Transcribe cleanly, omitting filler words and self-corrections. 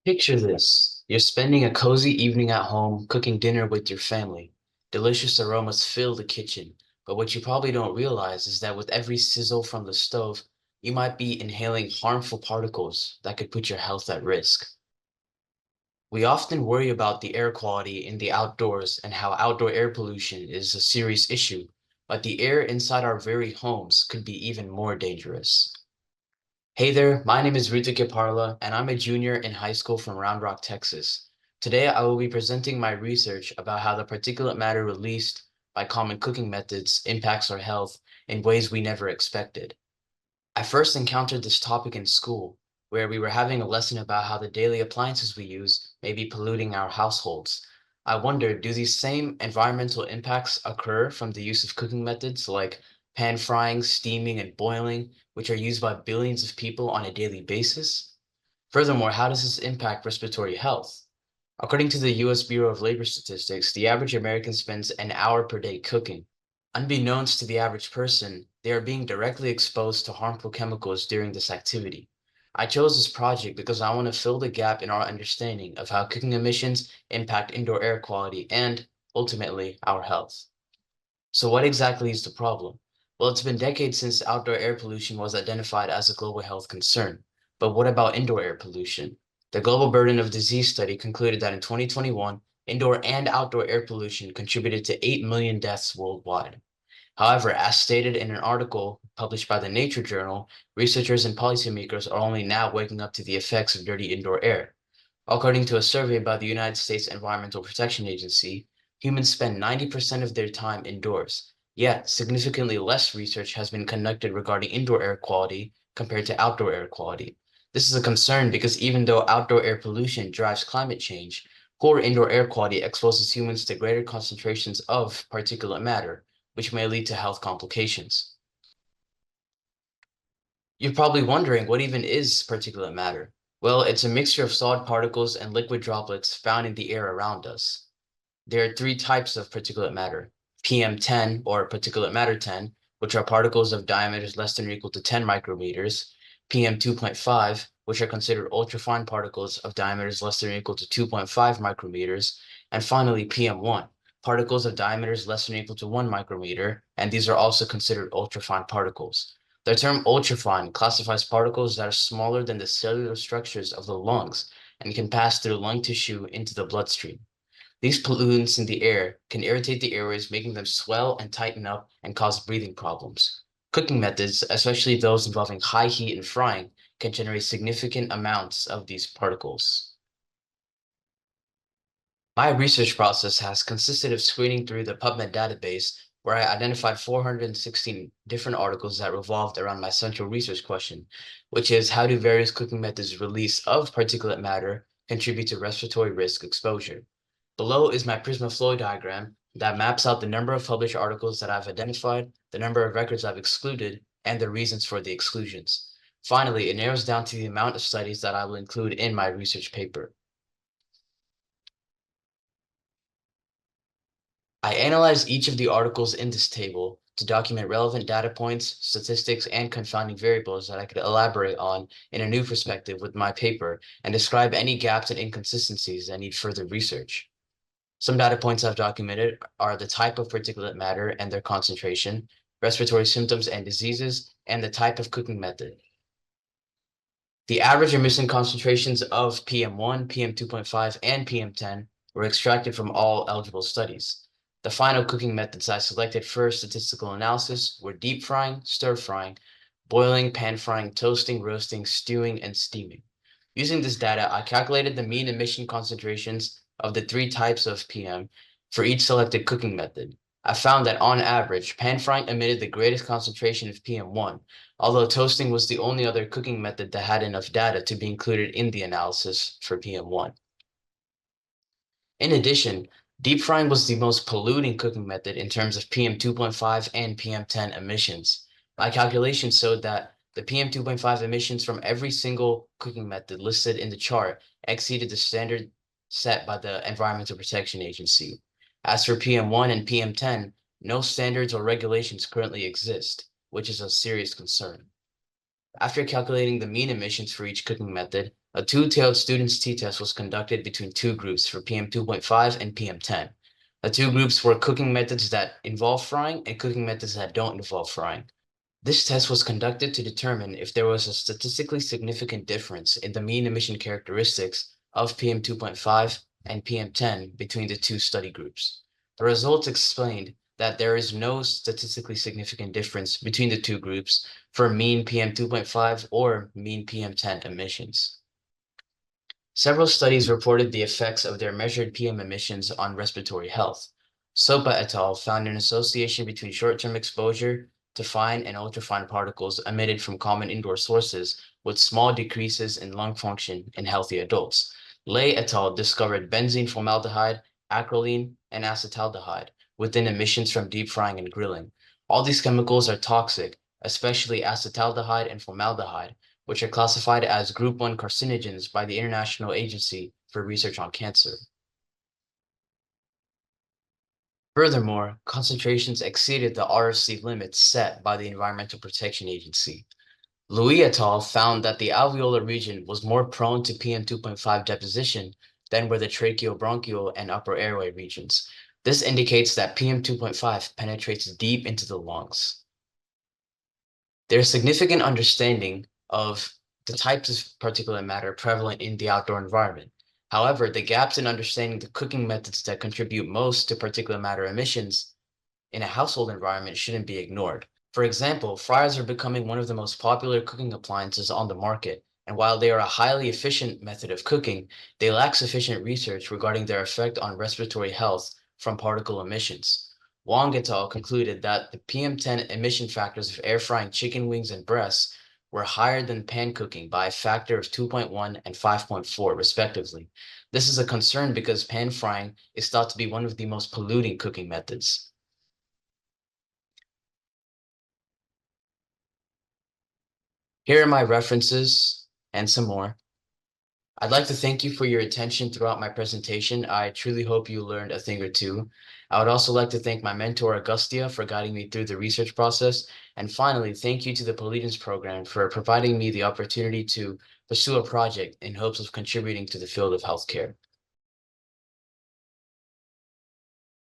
Picture this. You're spending a cozy evening at home, cooking dinner with your family. Delicious aromas fill the kitchen, but what you probably don't realize is that with every sizzle from the stove, you might be inhaling harmful particles that could put your health at risk. We often worry about the air quality in the outdoors and how outdoor air pollution is a serious issue, but the air inside our very homes could be even more dangerous. Hey there, my name is Ruthvik Yaparla, and I'm a junior in high school from Round Rock, Texas. Today, I will be presenting my research about how the particulate matter released by common cooking methods impacts our health in ways we never expected. I first encountered this topic in school, where we were having a lesson about how the daily appliances we use may be polluting our households. I wondered, do these same environmental impacts occur from the use of cooking methods like pan frying, steaming, and boiling, which are used by billions of people on a daily basis? Furthermore, how does this impact respiratory health? According to the US Bureau of Labor Statistics, the average American spends an hour per day cooking. Unbeknownst to the average person, they are being directly exposed to harmful chemicals during this activity. I chose this project because I want to fill the gap in our understanding of how cooking emissions impact indoor air quality and, ultimately, our health. So what exactly is the problem? Well, it's been decades since outdoor air pollution was identified as a global health concern. But what about indoor air pollution? The Global Burden of Disease study concluded that in 2021, indoor and outdoor air pollution contributed to 8 million deaths worldwide. However, as stated in an article published by the Nature Journal, researchers and policymakers are only now waking up to the effects of dirty indoor air. According to a survey by the United States Environmental Protection Agency, humans spend 90% of their time indoors. Yet, significantly less research has been conducted regarding indoor air quality compared to outdoor air quality. This is a concern because even though outdoor air pollution drives climate change, poor indoor air quality exposes humans to greater concentrations of particulate matter, which may lead to health complications. You're probably wondering what even is particulate matter? Well, it's a mixture of solid particles and liquid droplets found in the air around us. There are three types of particulate matter: PM10 or particulate matter 10, which are particles of diameters less than or equal to 10 micrometers, PM2.5, which are considered ultrafine particles of diameters less than or equal to 2.5 micrometers, and finally PM1, particles of diameters less than or equal to 1 micrometer, and these are also considered ultrafine particles. The term ultrafine classifies particles that are smaller than the cellular structures of the lungs and can pass through lung tissue into the bloodstream. These pollutants in the air can irritate the airways, making them swell and tighten up and cause breathing problems. Cooking methods, especially those involving high heat and frying, can generate significant amounts of these particles. My research process has consisted of screening through the PubMed database, where I identified 416 different articles that revolved around my central research question, which is how do various cooking methods' release of particulate matter contribute to respiratory risk exposure? Below is my Prisma flow diagram that maps out the number of published articles that I've identified, the number of records I've excluded, and the reasons for the exclusions. Finally, it narrows down to the amount of studies that I will include in my research paper. I analyzed each of the articles in this table to document relevant data points, statistics, and confounding variables that I could elaborate on in a new perspective with my paper and describe any gaps and inconsistencies that need further research. Some data points I've documented are the type of particulate matter and their concentration, respiratory symptoms and diseases, and the type of cooking method. The average emission concentrations of PM1, PM2.5, and PM10 were extracted from all eligible studies. The final cooking methods I selected for statistical analysis were deep frying, stir frying, boiling, pan frying, toasting, roasting, stewing, and steaming. Using this data, I calculated the mean emission concentrations of the three types of PM for each selected cooking method. I found that on average, pan frying emitted the greatest concentration of PM1, although toasting was the only other cooking method that had enough data to be included in the analysis for PM1. In addition, deep frying was the most polluting cooking method in terms of PM2.5 and PM10 emissions. My calculations showed that the PM2.5 emissions from every single cooking method listed in the chart exceeded the standard set by the Environmental Protection Agency. As for PM1 and PM10, no standards or regulations currently exist, which is a serious concern. After calculating the mean emissions for each cooking method, A two-tailed students t-test was conducted between two groups for PM 2.5 and PM 10. The two groups were cooking methods that involve frying and cooking methods that don't involve frying. This test was conducted to determine if there was a statistically significant difference in the mean emission characteristics of PM 2.5 and PM 10 between the two study groups. The results explained that there is no statistically significant difference between the two groups for mean PM 2.5 or mean PM 10 emissions. Several studies reported the effects of their measured PM emissions on respiratory health. Sopa et al. Found an association between short-term exposure to fine and ultrafine particles emitted from common indoor sources with small decreases in lung function in healthy adults. Lay et al. Discovered benzene formaldehyde, acrolein, and acetaldehyde within emissions from deep frying and grilling. All these chemicals are toxic, especially acetaldehyde and formaldehyde, which are classified as Group 1 carcinogens by the International Agency for Research on Cancer. Furthermore, concentrations exceeded the RFC limits set by the Environmental Protection Agency. Louis et al. Found that the alveolar region was more prone to PM 2.5 deposition than were the tracheobronchial and upper airway regions. This indicates that PM 2.5 penetrates deep into the lungs. There's significant understanding of the types of particulate matter prevalent in the outdoor environment. However, the gaps in understanding the cooking methods that contribute most to particulate matter emissions in a household environment shouldn't be ignored. For example, fryers are becoming one of the most popular cooking appliances on the market, and while they are a highly efficient method of cooking, they lack sufficient research regarding their effect on respiratory health from particle emissions. Wong et al. Concluded that the PM10 emission factors of air frying chicken wings and breasts were higher than pan cooking by a factor of 2.1 and 5.4, respectively. This is a concern because pan frying is thought to be one of the most polluting cooking methods. Here are my references and some more. I'd like to thank you for your attention throughout my presentation. I truly hope you learned a thing or two. I would also like to thank my mentor, Augustia, for guiding me through the research process. And finally, thank you to the Polygence program for providing me the opportunity to pursue a project in hopes of contributing to the field of healthcare.